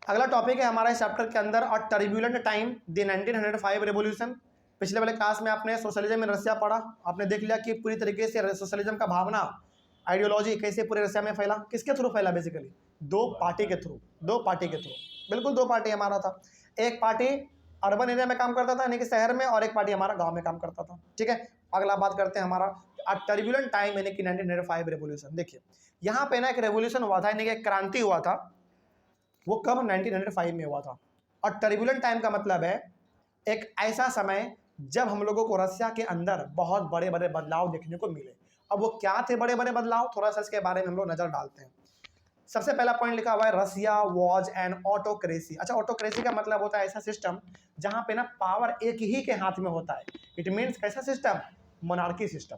अगला टॉपिक है हमारा इस चैप्टर के अंदर अ टर्ब्यूलेंट टाइम द 1905 रेवोल्यूशन। पिछले वाले क्लास में आपने सोशलिज्म इन रसिया पढ़ा, आपने देख लिया कि पूरी तरीके से सोशलिज्म का भावना आइडियोलॉजी कैसे पूरे रसिया में फैला, किसके थ्रू फैला, बेसिकली दो पार्टी के थ्रू, बिल्कुल दो पार्टी हमारा था। एक पार्टी अर्बन एरिया में काम करता था यानी कि शहर में, और एक पार्टी हमारा गांव में काम करता था। ठीक है, अगला बात करते हैं हमारा टर्ब्यूलेंट टाइम यानी कि 1905 रेवोल्यूशन। देखिए यहाँ पे ना एक रेवोल्यूशन हुआ था यानी कि क्रांति हुआ था। वो कब? 1905 में हुआ था। और टर्ब्यूलेंट टाइम का मतलब है एक ऐसा समय जब हम लोगों को रसिया के अंदर बहुत बड़े बड़े बदलाव देखने को मिले। अब वो क्या थे बड़े बड़े बदलाव, थोड़ा सा इसके बारे में हम लोग नजर डालते हैं। सबसे पहला पॉइंट लिखा हुआ है रसिया वॉज एन ऑटोक्रेसी। अच्छा, ऑटोक्रेसी का मतलब होता है ऐसा सिस्टम जहां पे ना पावर एक ही के हाथ में होता है। इट मीन्स कैसा सिस्टम? Monarchy system.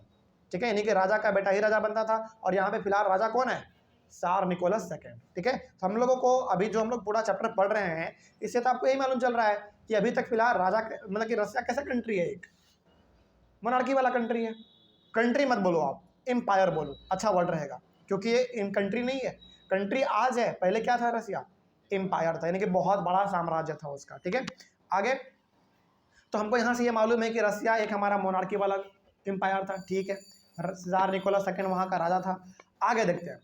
ठीक है, यानी कि राजा का बेटा ही राजा बनता था। और यहाँ पे फिलहाल राजा कौन है? सार निकोलस सेकेंड। ठीक है, तो हम लोगों को अभी जो हम लोग पूरा चैप्टर पढ़ रहे हैं इससे तो आपको यही मालूम चल रहा है कि अभी तक फिलहाल राजा मतलब कि रसिया कैसा कंट्री है? एक मोनार्की वाला कंट्री है। कंट्री मत बोलो आप, एम्पायर बोलो, अच्छा वर्ड रहेगा, क्योंकि ये इन कंट्री नहीं है। कंट्री आज है, पहले क्या था? रसिया एम्पायर था, यानी कि बहुत बड़ा साम्राज्य था उसका। ठीक है, आगे तो हमको यहाँ से ये मालूम है कि रसिया एक हमारा मोनार्की वाला एम्पायर था। ठीक है, जार निकोलस सेकेंड वहाँ का राजा था। आगे देखते हैं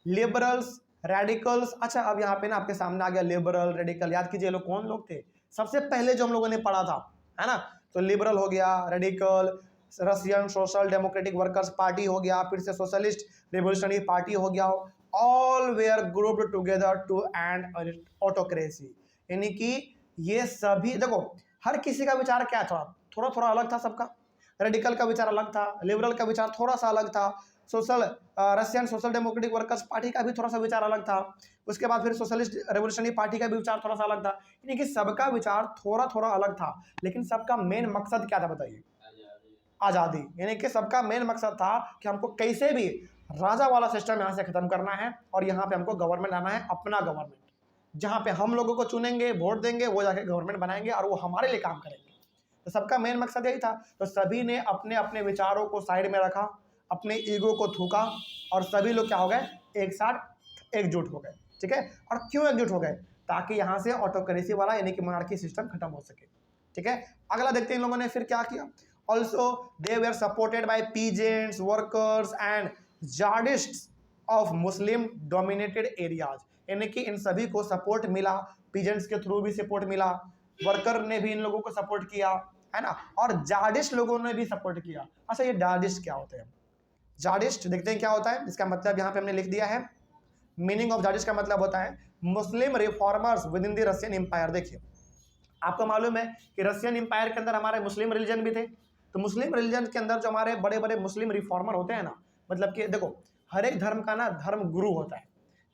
लिबरल्स, रेडिकल्स। अच्छा, अब यहाँ पे ना आपके सामने आ गया लिबरल, रेडिकल। याद कीजिए लोग कौन लोग थे सबसे पहले जो हम लोगों ने पढ़ा था, है ना? तो लिबरल हो गया, radical, Russian social democratic workers party हो गया, फिर से सोशलिस्ट रिवोल्यूशनरी पार्टी हो गया। All were grouped together to end autocracy. यानी कि ये सभी देखो, हर किसी का विचार क्या था? थोड़ा थोड़ा अलग था सबका। रेडिकल का विचार अलग था, लिबरल का विचार थोड़ा सा अलग था, Russian social democratic workers party का भी थोड़ा सा विचार अलग था, उसके बाद फिर सोशलिस्ट रेवोल्यूशनरी पार्टी का भी विचार थोड़ा सा अलग था। यानी कि सबका विचार थोड़ा थोड़ा अलग था, लेकिन सबका मेन मकसद क्या था बताइए? आज़ादी। यानी कि सबका मेन मकसद था कि हमको कैसे भी राजा वाला सिस्टम यहाँ से खत्म करना है और यहाँ पे हमको गवर्नमेंट लाना है, अपना गवर्नमेंट, जहाँ पे हम लोगों को चुनेंगे, वोट देंगे, वो जाके गवर्नमेंट बनाएंगे और वो हमारे लिए काम करेंगे। तो सबका मेन मकसद यही था। तो सभी ने अपने अपने विचारों को साइड में रखा, अपने ईगो को थूका, और सभी लोग क्या हो गए? एक साथ एकजुट हो गए। ठीक है, और क्यों एकजुट हो गए? ताकि यहाँ से ऑटोक्रेसी वाला यानी कि मोनार्की सिस्टम खत्म हो सके। ठीक है, अगला देखते हैं इन लोगों ने फिर क्या किया। Also they were supported by peasants, workers and Jadidists of Muslim dominated areas. यानी कि इन सभी को सपोर्ट मिला, पीजेंट्स के थ्रू भी सपोर्ट मिला, वर्कर ने भी इन लोगों को सपोर्ट किया, है ना, और जार्डिस्ट लोगों ने भी सपोर्ट किया। अच्छा, ये जार्डिस्ट क्या होते हैं? जार्डिस्ट देखते हैं क्या होता है। इसका मतलब यहाँ पे हमने लिख दिया है। मीनिंग ऑफ जार्डिस्ट का मतलब होता है Muslim reformers within the Russian empire. देखिए आपको मालूम है कि रशियन एम्पायर के अंदर हमारे मुस्लिम रिलीजन भी थे। तो मुस्लिम रिलीजन के अंदर जो हमारे बड़े बड़े मुस्लिम रिफॉर्मर होते हैं ना, मतलब कि देखो हर एक धर्म का ना धर्म गुरु होता है।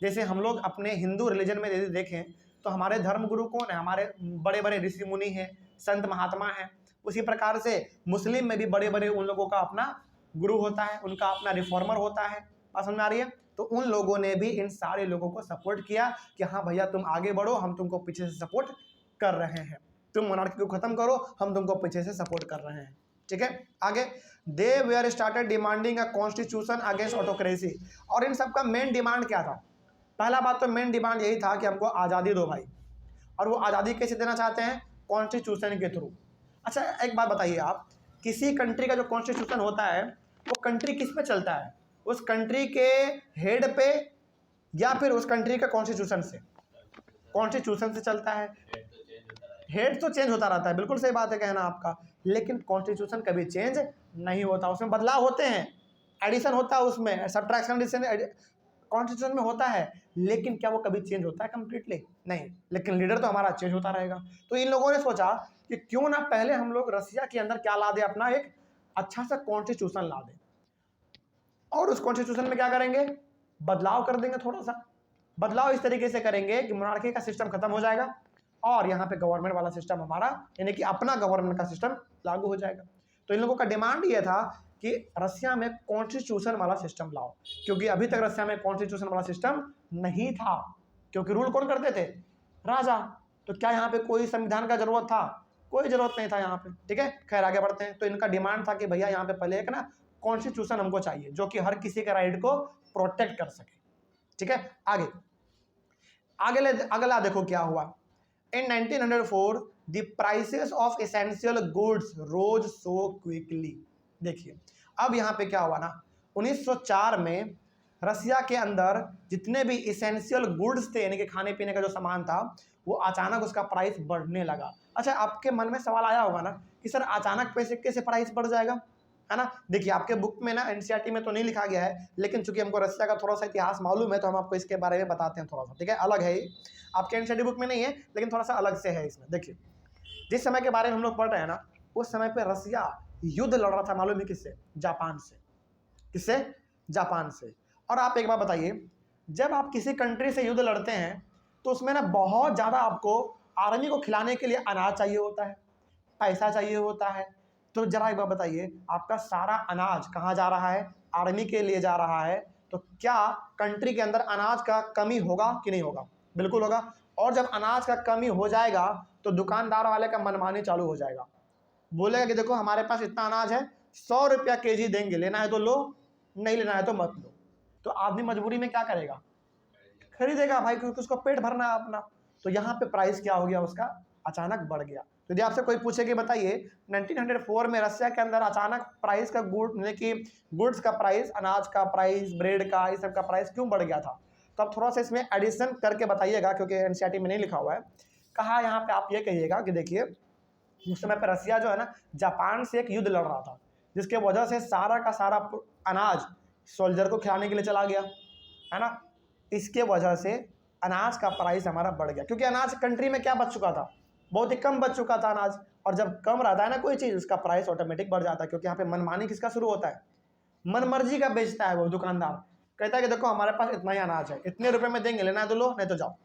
जैसे हम लोग अपने हिंदू रिलीजन में यदि देखें तो हमारे धर्म गुरु कौन है? हमारे बड़े बड़े ऋषि मुनि हैं, संत महात्मा हैं। उसी प्रकार से मुस्लिम में भी बड़े बड़े उन लोगों का अपना गुरु होता है, उनका अपना रिफॉर्मर होता है। बात समझ में आ रही है? तो उन लोगों ने भी इन सारे लोगों को सपोर्ट किया कि हाँ भैया तुम आगे बढ़ो, हम तुमको पीछे से सपोर्ट कर रहे हैं, तुम मोनार्की को खत्म करो, हम तुमको पीछे से सपोर्ट कर रहे हैं। ठीक है, आगे they were started demanding a constitution against autocracy. और इन सबका मेन डिमांड क्या था? पहला बात तो मेन डिमांड यही था कि हमको आज़ादी दो भाई। और वो आज़ादी कैसे देना चाहते हैं? कॉन्स्टिट्यूशन के थ्रू। अच्छा एक बात बताइए आप, किसी कंट्री का जो कॉन्स्टिट्यूशन होता है वो कंट्री किस पे चलता है? उस कंट्री के हेड पे या फिर उस कंट्री का कॉन्स्टिट्यूशन से? कॉन्स्टिट्यूशन से चलता है। हेड तो चेंज होता रहता है, बिल्कुल सही बात है कहना आपका, लेकिन कॉन्स्टिट्यूशन कभी चेंज नहीं होता। उसमें बदलाव होते हैं, एडिशन होता है, उसमें सब्ट्रैक्शन एडिशन कॉन्स्टिट्यूशन में होता है, लेकिन क्या वो कभी चेंज होता है कंप्लीटली? नहीं। लेकिन लीडर तो हमारा चेंज होता रहेगा। तो इन लोगों ने सोचा कि क्यों ना पहले हम लोग रसिया के अंदर क्या ला दे, अपना एक अच्छा सा कॉन्स्टिट्यूशन ला दे, और उस कॉन्स्टिट्यूशन में क्या करेंगे? बदलाव कर देंगे। थोड़ा सा बदलाव इस तरीके से करेंगे कि मोनार्की का सिस्टम खत्म हो जाएगा और यहाँ पे गवर्नमेंट वाला सिस्टम हमारा यानी कि अपना गवर्नमेंट का सिस्टम लागू हो जाएगा। तो इन लोगों का डिमांड ये था कि रसिया में कॉन्स्टिट्यूशन वाला सिस्टम लाओ, क्योंकि अभी तक रसिया में कॉन्स्टिट्यूशन वाला सिस्टम नहीं था, क्योंकि रूल कौन करते थे? राजा। तो क्या यहाँ पे कोई संविधान का जरूरत था? कोई जरूरत नहीं था यहाँ पे। ठीक है, खैर आगे बढ़ते हैं। तो इनका डिमांड था कि भैया यहाँ पे पहले एक ना कॉन्स्टिट्यूशन हमको चाहिए जो कि हर किसी के राइट को प्रोटेक्ट कर सके। ठीक है, आगे अगला देखो क्या हुआ। In 1904 the prices of essential goods rose so quickly. देखिए अब यहाँ पे क्या हुआ ना, 1904 में रसिया के अंदर जितने भी इसेंशियल गुड्स थे, यानी कि खाने पीने का जो सामान था, वो अचानक उसका प्राइस बढ़ने लगा। अच्छा, आपके मन में सवाल आया होगा ना कि सर अचानक पैसे कैसे प्राइस बढ़ जाएगा, है ना। देखिए आपके बुक में ना एनसीईआरटी में तो नहीं लिखा गया है, लेकिन चूंकि हमको रसिया का थोड़ा सा इतिहास मालूम है तो हम आपको इसके बारे में बताते हैं थोड़ा सा, ठीक है। अलग है, आपके एनसीईआरटी बुक में नहीं है लेकिन थोड़ा सा अलग से है इसमें। देखिए जिस समय के बारे में हम लोग पढ़ रहे हैं ना, उस समय पे रसिया युद्ध लड़ रहा था, मालूम है किससे? जापान से। किससे? जापान से। और आप एक बात बताइए, जब आप किसी कंट्री से युद्ध लड़ते हैं तो उसमें ना बहुत ज़्यादा आपको आर्मी को खिलाने के लिए अनाज चाहिए होता है, पैसा चाहिए होता है। तो जरा एक बात बताइए, आपका सारा अनाज कहाँ जा रहा है? आर्मी के लिए जा रहा है। तो क्या कंट्री के अंदर अनाज का कमी होगा कि नहीं होगा? बिल्कुल होगा। और जब अनाज का कमी हो जाएगा तो दुकानदार वाले का मनमानी चालू हो जाएगा, बोलेगा कि देखो हमारे पास इतना अनाज है, 100 रुपया केजी देंगे, लेना है तो लो, नहीं लेना है तो मत लो। तो आदमी मजबूरी में क्या करेगा? खरीदेगा भाई, क्योंकि उसको पेट भरना है अपना। तो यहाँ पे प्राइस क्या हो गया उसका? अचानक बढ़ गया। तो यदि आपसे कोई पूछे कि बताइए 1904 में रसिया के अंदर अचानक प्राइस का गुड्स का प्राइस, अनाज का प्राइस, ब्रेड का, इस सब का प्राइस क्यों बढ़ गया था, तो आप थोड़ा सा इसमें एडिशन करके बताइएगा, क्योंकि एनसीईआरटी में नहीं लिखा हुआ है। कहा यहाँ पे आप ये कहिएगा कि देखिए उस समय पर रसिया जो है ना, जापान से एक युद्ध लड़ रहा था, जिसके वजह से सारा का सारा अनाज सोल्जर को खिलाने के लिए चला गया, है ना। इसके वजह से अनाज का प्राइस हमारा बढ़ गया, क्योंकि अनाज कंट्री में क्या बच चुका था? बहुत ही कम बच चुका था अनाज। और जब कम रहता है ना कोई चीज़, उसका प्राइस ऑटोमेटिक बढ़ जाता है, क्योंकि यहाँ पे मनमानी किसका शुरू होता है? मनमर्जी का बेचता है वो दुकानदार। कहता है कि देखो हमारे पास इतना ही अनाज है, इतने रुपए में देंगे, लेना है तो लो, नहीं तो जाओ।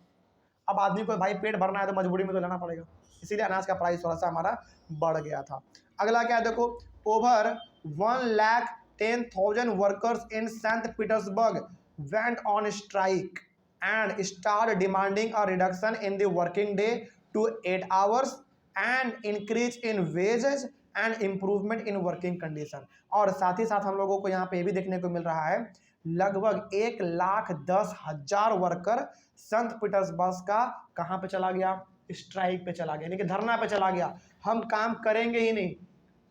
अब आदमी को भाई पेट भरना है तो मजबूरी में तो लेना पड़ेगा, इसीलिए अनाज का प्राइस थोड़ा सा हमारा बढ़ गया था। अगला क्या है देखो, over 1,10,000 workers in Saint went on strike and started demanding a reduction in the working day to 8 hours and increase in wages and improvement in working condition। और साथ ही साथ हम लोगों को यहाँ पे भी देखने को मिल रहा है, लगभग 1,10,000 वर्कर संत पीटर्सबर्ग का कहाँ पे चला गया? स्ट्राइक पे चला गया, यानी कि धरना पे चला गया। हम काम करेंगे ही नहीं।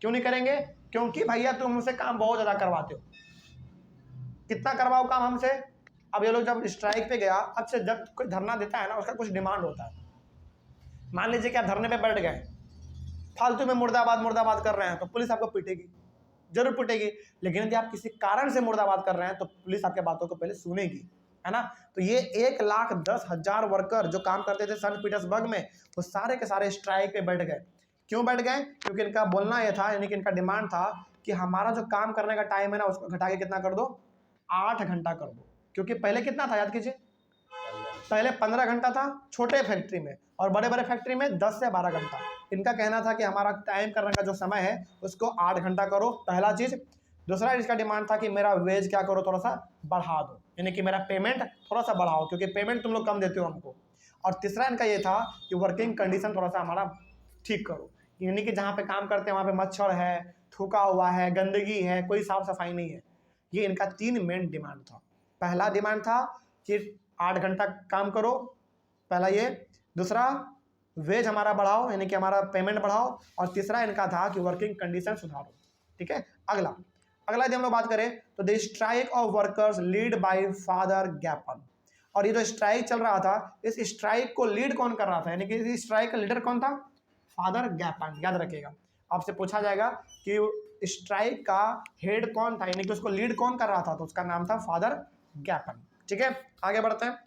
क्यों नहीं करेंगे? क्योंकि भैया तुम हमसे काम बहुत ज़्यादा करवाते हो। कितना करवाओ काम हमसे? अब ये लोग जब स्ट्राइक पे गया, अब से जब कोई धरना देता है ना, उसका कुछ डिमांड होता है। मान लीजिए कि आप धरने पे बैठ गए, फालतू में मुर्दाबाद मुर्दाबाद कर रहे हैं, तो पुलिस आपको पीटेगी, जरूर पीटेगी। लेकिन यदि आप किसी कारण से मुर्दाबाद कर रहे हैं तो पुलिस आपके बातों को पहले सुनेगी, है ना। तो ये 1,10,000 वर्कर जो काम करते थे सेंट पीटर्सबर्ग में, वो सारे के सारे स्ट्राइक पे बैठ गए। क्यों बैठ गए? क्योंकि इनका बोलना यह था, यानी कि इनका डिमांड था कि हमारा जो काम करने का टाइम है ना, उसको घटा के कितना कर दो? 8 घंटा कर दो। क्योंकि पहले कितना था याद कीजिए, पहले 15 घंटा था छोटे फैक्ट्री में, और बड़े बड़े फैक्ट्री में 10 से 12 घंटा। इनका कहना था कि हमारा टाइम करने का जो समय है उसको 8 घंटा करो, पहला चीज़। दूसरा इसका डिमांड था कि मेरा वेज क्या करो, थोड़ा सा बढ़ा दो, यानी कि मेरा पेमेंट थोड़ा सा बढ़ाओ, क्योंकि पेमेंट तुम लोग कम देते हो हमको। और तीसरा इनका ये था कि वर्किंग कंडीशन थोड़ा सा हमारा ठीक करो, यानी कि जहाँ पे काम करते हैं वहाँ पे मच्छर है, थूका हुआ है, गंदगी है, कोई साफ सफाई नहीं है। ये इनका 3 मेन डिमांड था। पहला डिमांड था कि 8 घंटा काम करो, पहला ये। दूसरा वेज हमारा बढ़ाओ, यानी कि हमारा पेमेंट बढ़ाओ। और तीसरा इनका था कि वर्किंग कंडीशन सुधारो, ठीक है। अगला यदि हम लोग बात करें तो the strike of workers lead by father Gapon. और ये जो स्ट्राइक चल रहा था, इस स्ट्राइक को लीड कौन कर रहा था, यानी कि इस स्ट्राइक का लीडर कौन था? फादर गैपन। याद रखिएगा, आपसे पूछा जाएगा कि स्ट्राइक का हेड कौन था, यानी कि उसको लीड कौन कर रहा था, तो उसका नाम था फादर गैपन, ठीक है। आगे बढ़ते हैं।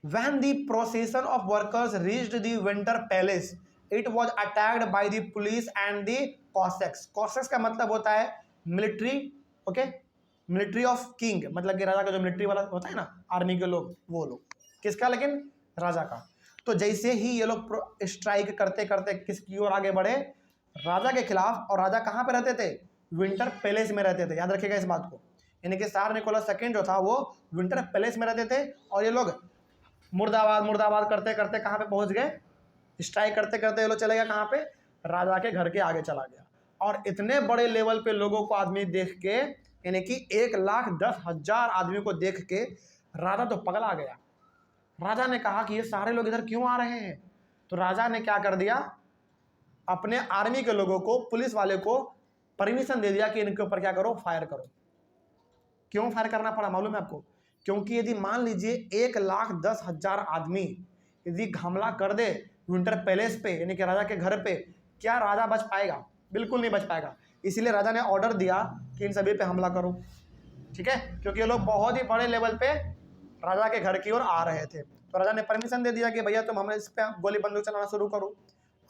When the procession of workers reached the winter palace, it was attacked by the police and the Cossacks। Cossacks का मतलब होता है military, okay, military of king, मतलब कि राजा का जो मिलिट्री वाला होता है ना, आर्मी के लोग, वो लोग। किसका? लेकिन राजा का। तो जैसे ही ये लोग स्ट्राइक करते करते किसकी ओर आगे बढ़े? राजा के खिलाफ। और राजा कहाँ पे रहते थे? विंटर पैलेस में रहते थे, याद रखिएगा इस बात को। यानी कि सार निकोलस सेकेंड जो था वो विंटर पैलेस में रहते थे, और ये लोग मुर्दाबाद मुर्दाबाद करते करते कहाँ पे पहुँच गए? स्ट्राइक करते करते ये लोग चले गए कहाँ पे? राजा के घर के आगे चला गया। और इतने बड़े लेवल पे लोगों को आदमी देख के, यानी कि 1,10,000 आदमी को देख के राजा तो पगला गया। राजा ने कहा कि ये सारे लोग इधर क्यों आ रहे हैं, तो राजा ने क्या कर दिया, अपने आर्मी के लोगों को, पुलिस वाले को परमिशन दे दिया कि इनके ऊपर क्या करो, फायर करो। क्यों फायर करना पड़ा मालूम है आपको? क्योंकि यदि मान लीजिए 1,10,000 आदमी यदि हमला कर दे विंटर पैलेस पे, यानी कि राजा के घर पे, क्या राजा बच पाएगा? बिल्कुल नहीं बच पाएगा। इसीलिए राजा ने ऑर्डर दिया कि इन सभी पे हमला करो, ठीक है, क्योंकि ये लोग बहुत ही बड़े लेवल पे राजा के घर की ओर आ रहे थे। तो राजा ने परमिशन दे दिया कि भैया तुम हमें इस पे गोली बंदूक चलाना शुरू करो।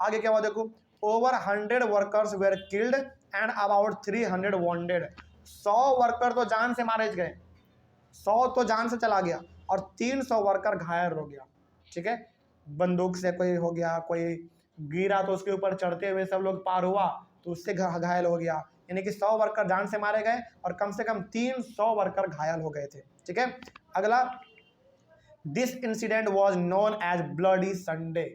आगे क्या हुआ देखो, over 100 workers where killed and about 300 wounded. 100 worker तो जान से मारे गए, 100 तो जान से चला गया और 300 वर्कर घायल हो गया, ठीक है। बंदूक से कोई हो गया, कोई गिरा तो उसके ऊपर चढ़ते हुए सब लोग पार हुआ तो उससे घायल हो गया, यानी कि 100 वर्कर जान से मारे गए और कम से कम 300 वर्कर घायल हो गए थे, ठीक है। अगला, this incident was known as bloody Sunday,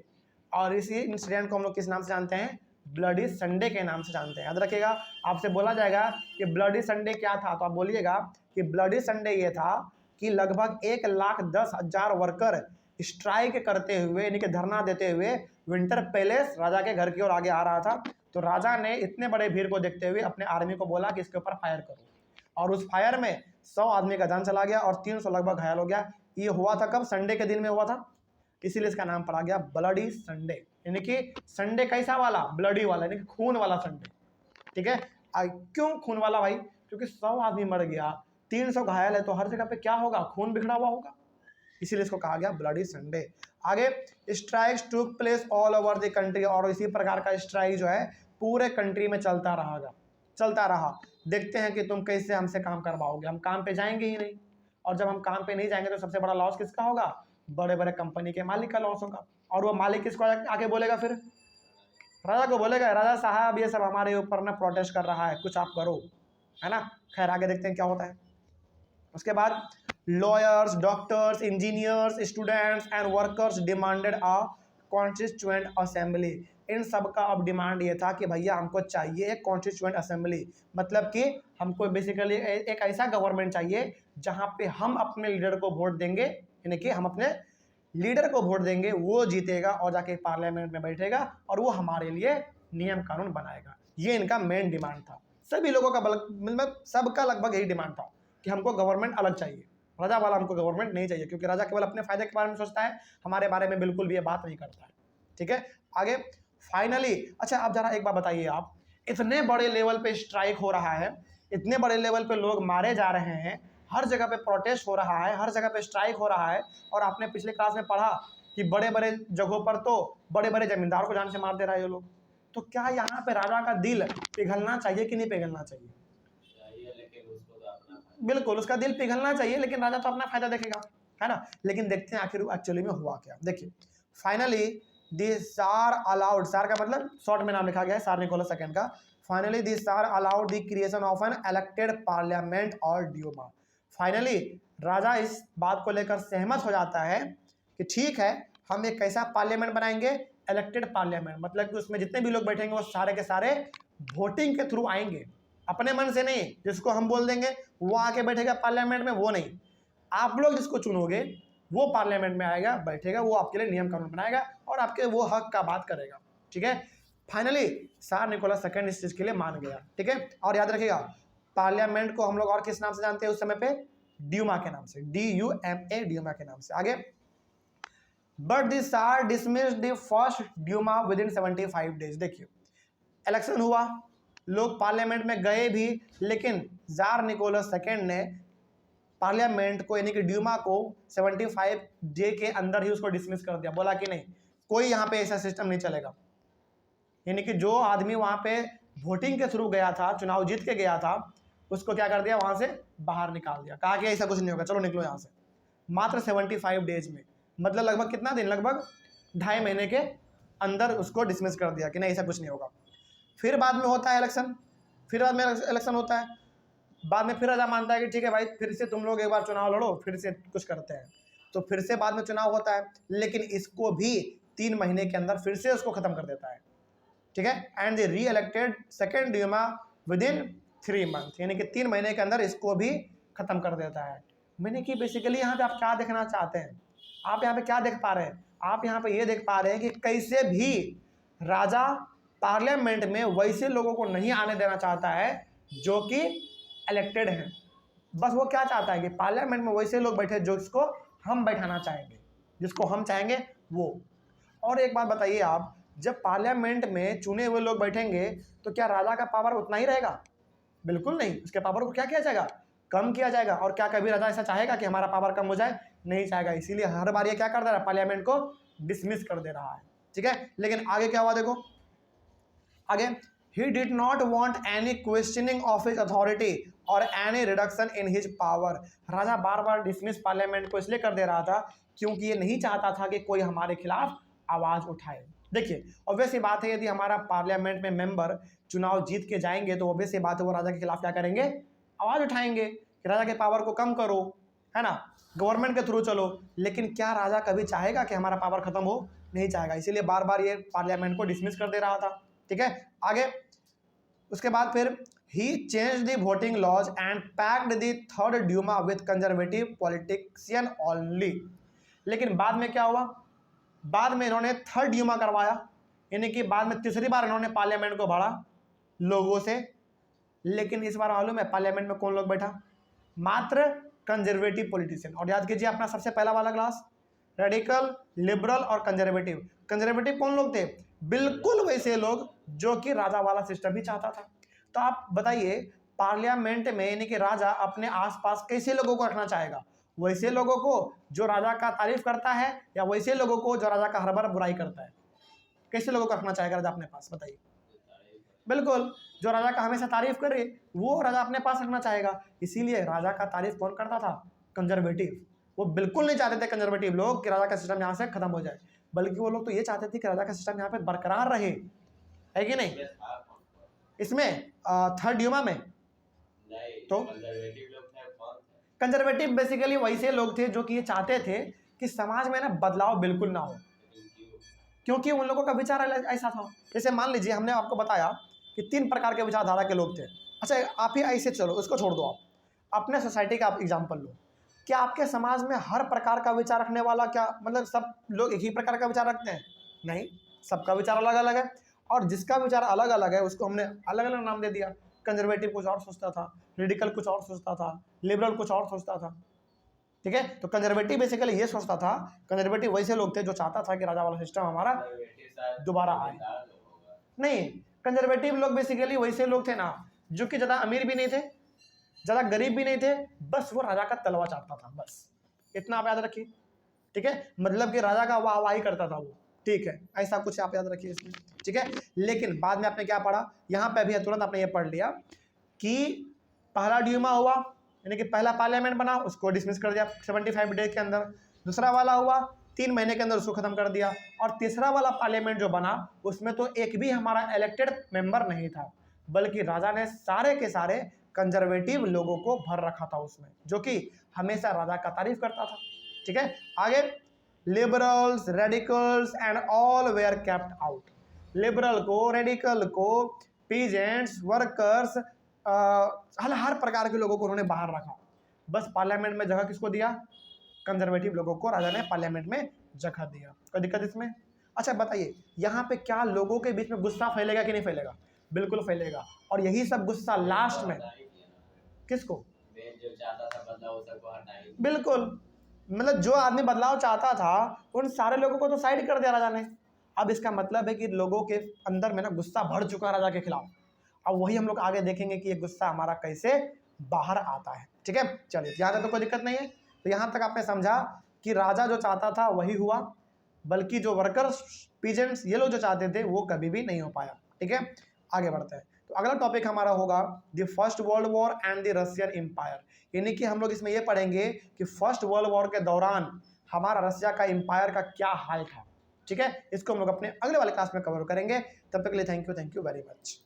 और इसी इंसिडेंट को हम लोग किस नाम से जानते हैं? ब्लडी संडे के नाम से जानते हैं। याद रखिएगा, आपसे बोला जाएगा कि ब्लडी संडे क्या था, तो आप बोलिएगा कि ब्लडी संडे ये था कि लगभग 1,10,000 वर्कर स्ट्राइक करते हुए, यानी कि धरना देते हुए विंटर पैलेस राजा के घर की ओर आगे आ रहा था। तो राजा ने इतने बड़े भीड़ को देखते हुए अपने आर्मी को बोला कि इसके ऊपर फायर करो, और उस फायर में 100 आदमी का जान चला गया और 300 लगभग घायल हो गया। ये हुआ था कब? संडे के दिन में हुआ था, इसीलिए इसका नाम पड़ा गया ब्लडी संडे, यानी कि संडे कैसा वाला? ब्लडी वाला, यानी कि खून वाला संडे, ठीक है। क्यों खून वाला भाई? क्योंकि 100 आदमी मर गया, 300 घायल है, तो हर जगह पे क्या होगा? खून बिखरा हुआ होगा, इसीलिए इसको कहा गया ब्लडी संडे। आगे, strikes took place all over the country, और इसी प्रकार का स्ट्राइक जो है पूरे कंट्री में चलता रहा। देखते हैं कि तुम कैसे हमसे काम करवाओगे, हम काम पे जाएंगे ही नहीं, और जब हम काम पे नहीं जाएंगे तो सबसे बड़ा लॉस किसका होगा? बड़े बड़े कंपनी के मालिक का लॉस होगा। और वो मालिक किसको आके बोलेगा? फिर राजा को बोलेगा, राजा साहब ये सब हमारे ऊपर ना प्रोटेस्ट कर रहा है, कुछ आप करो, है ना। खैर आगे देखते हैं क्या होता है। उसके बाद lawyers, doctors, engineers, students and workers demanded a constituent assembly. इन सब का अब डिमांड ये था कि भैया हमको चाहिए एक कॉन्स्टिट्यूएंट असेंबली, मतलब कि हमको बेसिकली एक ऐसा गवर्नमेंट चाहिए जहां पे हम अपने लीडर को वोट देंगे, यानी कि हम अपने लीडर को वोट देंगे, वो जीतेगा और जाके पार्लियामेंट में बैठेगा और वो हमारे लिए नियम कानून बनाएगा। ये इनका मेन डिमांड था। सभी लोगों का मतलब सबका लगभग यही डिमांड था कि हमको गवर्नमेंट अलग चाहिए, राजा वाला हमको गवर्नमेंट नहीं चाहिए, क्योंकि राजा केवल अपने फायदे के बारे में सोचता है, हमारे बारे में बिल्कुल भी ये बात नहीं करता है, ठीक है। आगे फाइनली, अच्छा आप जरा एक बात बताइए, आप इतने बड़े लेवल पे स्ट्राइक हो रहा है, इतने बड़े लेवल पे लोग मारे जा रहे हैं, हर जगह पे प्रोटेस्ट हो रहा है, हर जगह पे स्ट्राइक हो रहा है, और आपने पिछले क्लास में पढ़ा कि बड़े बड़े जगहों पर तो बड़े बड़े जमींदार को जान से मार दे रहा है ये लोग, तो क्या यहाँ पे राजा का दिल पिघलना चाहिए कि नहीं पिघलना चाहिए? बिल्कुल उसका दिल पिघलना चाहिए, लेकिन राजा तो अपना फायदा देखेगा, है ना। लेकिन देखते हैं आखिर एक्चुअली में हुआ क्या। देखिए, फाइनली दी सार अलाउड, सार का मतलब शॉर्ट में नाम लिखा गया है, सार निकोलस सेकंड का। फाइनली दी सार allowed the creation of an elected parliament और ड्यूमा। फाइनली राजा इस बात को लेकर सहमत हो जाता है कि ठीक है, हम एक कैसा पार्लियामेंट बनाएंगे? इलेक्टेड पार्लियामेंट, मतलब कि उसमें जितने भी लोग बैठेंगे वो सारे के सारे वोटिंग के थ्रू आएंगे, अपने मन से नहीं। जिसको हम बोल देंगे वो आके बैठेगा पार्लियामेंट में, वो नहीं, आप लोग जिसको चुनोगे वो पार्लियामेंट में आएगा, बैठेगा, वो आपके लिए नियम कानून बनाएगा और आपके वो हक का बात करेगा, ठीक है। फाइनली सार निकोलस सेकंड इस चीज के लिए मान गया, ठीक है। और याद रखिएगा, पार्लियामेंट को हम लोग और किस नाम से जानते हैं उस समय पे? ड्यूमा के नाम से, DUMA, ड्यूमा के नाम से। आगे, but the tsar dismissed the first Duma within 75 days. देखिए, इलेक्शन हुआ, लोग पार्लियामेंट में गए भी, लेकिन जार निकोलस सेकंड ने पार्लियामेंट को, यानी कि ड्यूमा को 75 डे के अंदर ही उसको डिसमिस कर दिया। बोला कि नहीं, कोई यहाँ पे ऐसा सिस्टम नहीं चलेगा, यानी कि जो आदमी वहाँ पे वोटिंग के थ्रू गया था, चुनाव जीत के गया था, उसको क्या कर दिया? वहाँ से बाहर निकाल दिया, कहा कि ऐसा कुछ नहीं होगा, चलो निकलो यहाँ से। मात्र 75 डेज में, मतलब लगभग कितना दिन? लगभग 2.5 महीने के अंदर उसको डिसमिस कर दिया कि नहीं ऐसा कुछ नहीं होगा। फिर बाद में होता है इलेक्शन, फिर बाद में इलेक्शन होता है, बाद में फिर राजा मानता है कि ठीक है भाई, फिर से तुम लोग एक बार चुनाव लड़ो, फिर से कुछ करते हैं, तो फिर से बाद में चुनाव होता है, लेकिन इसको भी 3 महीने के अंदर फिर से उसको खत्म कर देता है, ठीक है। And the reelected second Duma within 3 month, यानी कि 3 महीने के अंदर इसको भी खत्म कर देता है। मैंने कि बेसिकली यहाँ पे आप क्या देखना चाहते हैं? आप यहाँ पे क्या देख पा रहे हैं, आप यहाँ पे ये देख पा रहे हैं कि कैसे भी राजा पार्लियामेंट में वैसे लोगों को नहीं आने देना चाहता है जो कि इलेक्टेड हैं। बस वो क्या चाहता है कि पार्लियामेंट में वैसे लोग बैठे जो इसको हम बैठाना चाहेंगे, जिसको हम चाहेंगे वो। और एक बात बताइए आप, जब पार्लियामेंट में चुने हुए लोग बैठेंगे तो क्या राजा का पावर उतना ही रहेगा? बिल्कुल नहीं, उसके पावर को क्या किया जाएगा, कम किया जाएगा। और क्या कभी राजा ऐसा चाहेगा कि हमारा पावर कम हो जाए? नहीं चाहेगा। इसीलिए हर बार ये क्या कर दे रहा है, पार्लियामेंट को डिसमिस कर दे रहा है। ठीक है, लेकिन आगे क्या हुआ देखो, आगे he did not want any questioning of his authority or any reduction in his power। Raja bar bar dismiss parliament को इसलिए कर दे रहा था क्योंकि ये नहीं चाहता था कि कोई हमारे खिलाफ आवाज उठाए। देखिए ऑब्वियस सी बात है, यदि हमारा पार्लियामेंट में मेंबर चुनाव जीत के जाएंगे तो ऑब्वियस सी बात है वो राजा के खिलाफ क्या करेंगे, आवाज उठाएंगे कि राजा के पावर को कम करो, है ना, गवर्नमेंट के थ्रू चलो। लेकिन क्या राजा कभी चाहेगा कि हमारा पावर खत्म हो? नहीं चाहेगा। इसीलिए बार बार ये पार्लियामेंट को डिसमिस कर दे रहा था। ठीक है, आगे उसके बाद फिर he changed the voting laws and packed the third Duma with conservative politician only। लेकिन बाद में क्या हुआ, बाद में इन्होंने थर्ड ड्यूमा करवाया, यानी कि बाद में तीसरी बार इन्होंने पार्लियामेंट को भरा लोगों से। लेकिन इस बार मालूम है पार्लियामेंट में कौन लोग बैठा, मात्र कंजर्वेटिव पॉलिटिशियन। और याद कीजिए अपना सबसे पहला वाला क्लास, रेडिकल, लिबरल और कंजर्वेटिव। कंजर्वेटिव कौन लोग थे? बिल्कुल वैसे लोग जो कि राजा वाला सिस्टम ही चाहता था। तो आप बताइए पार्लियामेंट में यानी कि राजा अपने आसपास कैसे लोगों को रखना चाहेगा? वैसे लोगों को जो राजा का तारीफ करता है या वैसे लोगों को जो राजा का हर बार बुराई करता है? कैसे लोगों को रखना चाहेगा राजा अपने पास, बताइए? बिल्कुल जो राजा का हमेशा तारीफ करे वो राजा अपने पास रखना चाहेगा। इसीलिए राजा का तारीफ कौन करता था? कंजर्वेटिव। वो बिल्कुल नहीं चाहते थे कंजर्वेटिव लोग कि राजा का सिस्टम यहाँ से खत्म हो जाए, बल्कि वो लोग तो ये चाहते थे कि राजा का सिस्टम यहाँ पे बरकरार रहे, है कि नहीं? इसमें थर्ड ड्यूमा में तो कंजर्वेटिव बेसिकली वैसे लोग थे जो कि ये चाहते थे कि समाज में ना बदलाव बिल्कुल ना हो, क्योंकि उन लोगों का विचार ऐसा था। जैसे मान लीजिए हमने आपको बताया कि 3 प्रकार के विचारधारा के लोग थे। अच्छा आप ही ऐसे चलो, उसको छोड़ दो, आप अपने सोसाइटी का आप एग्जाम्पल लो। क्या आपके समाज में हर प्रकार का विचार रखने वाला, क्या मतलब सब लोग एक ही प्रकार का विचार रखते हैं? नहीं, सबका विचार अलग अलग है। और जिसका विचार अलग अलग है उसको हमने अलग अलग नाम दे दिया। कंजर्वेटिव कुछ और सोचता था, रेडिकल कुछ और सोचता था, लिबरल कुछ और सोचता था। ठीक है, तो कंजर्वेटिव बेसिकली ये सोचता था, कंजर्वेटिव वैसे लोग थे जो चाहता था कि राजा वाला सिस्टम हमारा दोबारा आए। नहीं, कंजर्वेटिव लोग बेसिकली वैसे लोग थे ना जो कि ज़्यादा अमीर भी नहीं थे, ज़्यादा गरीब भी नहीं थे, बस वो राजा का तलवा चाहता था, बस इतना आप याद रखिए। ठीक है, मतलब कि राजा का वाहवाही करता था वो। ठीक है, ऐसा कुछ आप याद रखिए इसमें। ठीक है, लेकिन बाद में आपने क्या पढ़ा, यहाँ पे अभी तुरंत आपने ये पढ़ लिया कि पहला ड्यूमा हुआ, यानी कि पहला पार्लियामेंट बना, उसको डिसमिस कर दिया 75 डेज के अंदर। दूसरा वाला हुआ 3 महीने के अंदर उसको खत्म कर दिया। और तीसरा वाला पार्लियामेंट जो बना उसमें तो एक भी हमारा इलेक्टेड मेंबर नहीं था, बल्कि राजा ने सारे के सारे कंजर्वेटिव लोगों को भर रखा था उसमें, जो कि हमेशा राजा का तारीफ करता था। ठीक है, आगे liberals, radicals and all were kept out. Liberal को, रेडिकल को, पीजेंट्स, वर्कर्स, हर प्रकार के लोगों को उन्होंने बाहर रखा। बस पार्लियामेंट में जगह किसको दिया? कंजर्वेटिव लोगों को राजा ने पार्लियामेंट में जगह दिया। कोई दिक्कत इसमें? अच्छा बताइए यहाँ पे क्या लोगों के बीच में गुस्सा फैलेगा कि नहीं फैलेगा? बिल्कुल फैलेगा। और यही सब गुस्सा लास्ट में किसको? जो चाहता था बदलाव सबको हटाई। बिल्कुल, मतलब जो आदमी बदलाव चाहता था उन सारे लोगों को तो साइड कर दिया राजा ने। अब इसका मतलब है कि लोगों के अंदर में ना गुस्सा भर चुका है राजा के खिलाफ। अब वही हम लोग आगे देखेंगे कि ये गुस्सा हमारा कैसे बाहर आता है। ठीक है, चलिए यहाँ तक तो कोई दिक्कत नहीं है। तो यहाँ तक आपने समझा कि राजा जो चाहता था वही हुआ, बल्कि जो वर्कर्स, पीजेंट्स, ये लोग जो चाहते थे वो कभी भी नहीं हो पाया। ठीक है, आगे बढ़ते हैं। तो अगला टॉपिक हमारा होगा the first world war and the Russian empire. यानी कि हम लोग इसमें ये पढ़ेंगे कि फर्स्ट वर्ल्ड वॉर के दौरान हमारा रशिया का एम्पायर का क्या हाल था। ठीक है, इसको हम लोग अपने अगले वाले क्लास में कवर करेंगे। तब तक के लिए थैंक यू वेरी मच।